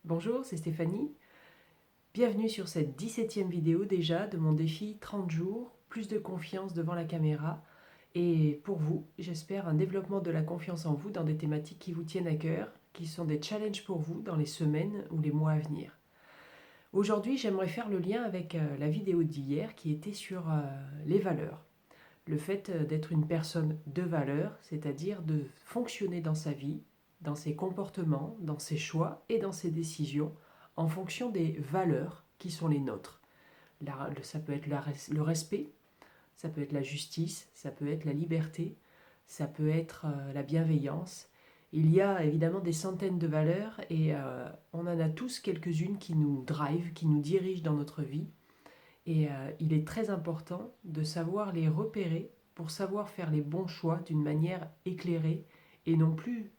Bonjour, c'est Stéphanie. Bienvenue sur cette 17e vidéo déjà de mon défi 30 jours, plus de confiance devant la caméra. Et pour vous, j'espère un développement de la confiance en vous dans des thématiques qui vous tiennent à cœur, qui sont des challenges pour vous dans les semaines ou les mois à venir. Aujourd'hui, j'aimerais faire le lien avec la vidéo d'hier qui était sur les valeurs. Le fait d'être une personne de valeur, c'est-à-dire de fonctionner dans sa vie, dans ses comportements, dans ses choix et dans ses décisions en fonction des valeurs qui sont les nôtres. Ça peut être le respect, ça peut être la justice, ça peut être la liberté, ça peut être la bienveillance. Il y a évidemment des centaines de valeurs et on en a tous quelques-unes qui nous drivent, qui nous dirigent dans notre vie. Et il est très important de savoir les repérer pour savoir faire les bons choix d'une manière éclairée et non plus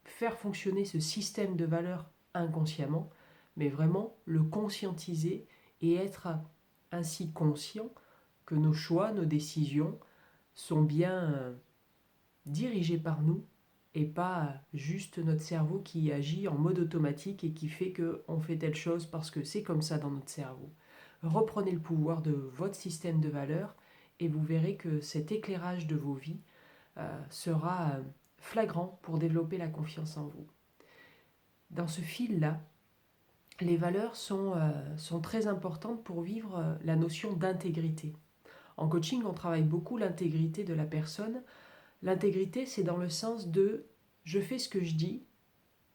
faire fonctionner ce système de valeurs inconsciemment, mais vraiment le conscientiser et être ainsi conscient que nos choix, nos décisions sont bien dirigés par nous et pas juste notre cerveau qui agit en mode automatique et qui fait qu'on fait telle chose parce que c'est comme ça dans notre cerveau. Reprenez le pouvoir de votre système de valeurs et vous verrez que cet éclairage de vos vies sera flagrant pour développer la confiance en vous. Dans ce fil-là, les valeurs sont très importantes pour vivre la notion d'intégrité. En coaching, on travaille beaucoup l'intégrité de la personne. L'intégrité, c'est dans le sens de je fais ce que je dis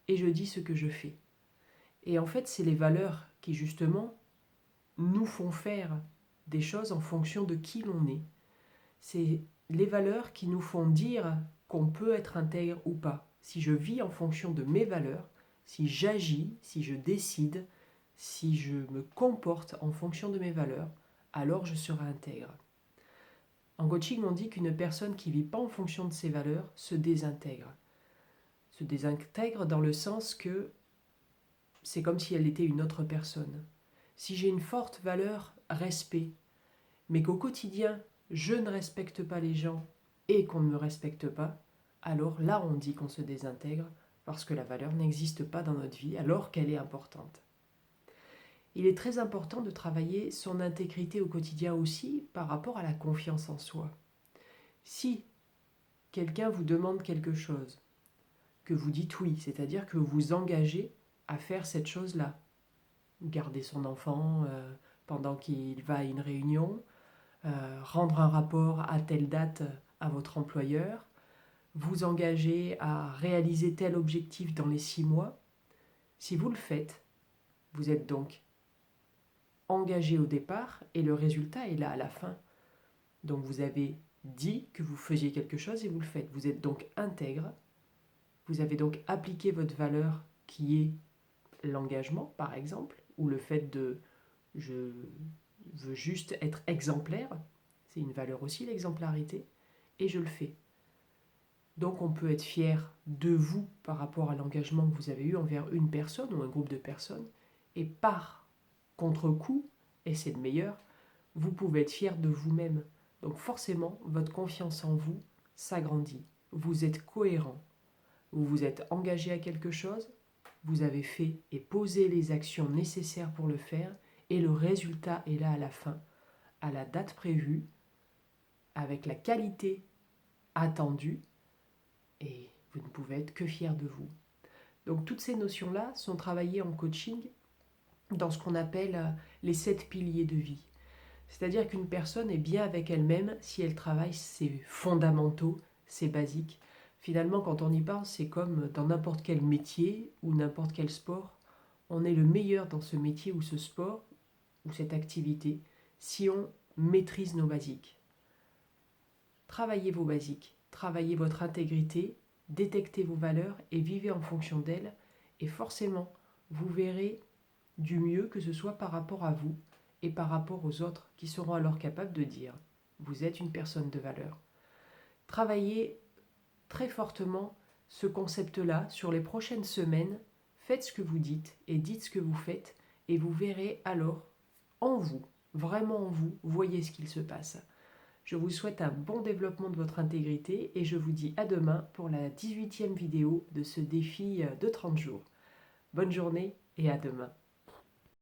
et je dis ce que je fais. Et en fait, c'est les valeurs qui, justement, nous font faire des choses en fonction de qui l'on est. C'est les valeurs qui nous font dire qu'on peut être intègre ou pas. Si je vis en fonction de mes valeurs, si j'agis, si je décide, si je me comporte en fonction de mes valeurs, alors je serai intègre. En coaching, on dit qu'une personne qui ne vit pas en fonction de ses valeurs se désintègre. Se désintègre dans le sens que c'est comme si elle était une autre personne. Si j'ai une forte valeur respect, mais qu'au quotidien, je ne respecte pas les gens et qu'on ne me respecte pas, alors là on dit qu'on se désintègre parce que la valeur n'existe pas dans notre vie alors qu'elle est importante. Il est très important de travailler son intégrité au quotidien aussi par rapport à la confiance en soi. Si quelqu'un vous demande quelque chose, que vous dites oui, c'est-à-dire que vous vous engagez à faire cette chose-là, garder son enfant pendant qu'il va à une réunion, rendre un rapport à telle date à votre employeur, vous engager à réaliser tel objectif dans les 6 mois, si vous le faites, vous êtes donc engagé au départ et le résultat est là à la fin. Donc vous avez dit que vous faisiez quelque chose et vous le faites. Vous êtes donc intègre, vous avez donc appliqué votre valeur qui est l'engagement par exemple, ou le fait de je veux juste être exemplaire, c'est une valeur aussi l'exemplarité, et je le fais. Donc on peut être fier de vous par rapport à l'engagement que vous avez eu envers une personne ou un groupe de personnes, et par contre-coup, et c'est le meilleur, vous pouvez être fier de vous-même. Donc forcément, votre confiance en vous s'agrandit. Vous êtes cohérent. Vous vous êtes engagé à quelque chose, vous avez fait et posé les actions nécessaires pour le faire, et le résultat est là à la fin, à la date prévue, avec la qualité attendue, et vous ne pouvez être que fier de vous. Donc toutes ces notions-là sont travaillées en coaching dans ce qu'on appelle les 7 piliers de vie. C'est-à-dire qu'une personne est bien avec elle-même si elle travaille ses fondamentaux, ses basiques. Finalement, quand on y parle, c'est comme dans n'importe quel métier ou n'importe quel sport. On est le meilleur dans ce métier ou ce sport ou cette activité si on maîtrise nos basiques. Travaillez vos basiques, travaillez votre intégrité, détectez vos valeurs et vivez en fonction d'elles. Et forcément, vous verrez du mieux, que ce soit par rapport à vous et par rapport aux autres qui seront alors capables de dire vous êtes une personne de valeur. Travaillez très fortement ce concept-là sur les prochaines semaines. Faites ce que vous dites et dites ce que vous faites et vous verrez alors en vous, vraiment en vous, voyez ce qu'il se passe. Je vous souhaite un bon développement de votre intégrité et je vous dis à demain pour la 18e vidéo de ce défi de 30 jours. Bonne journée et à demain.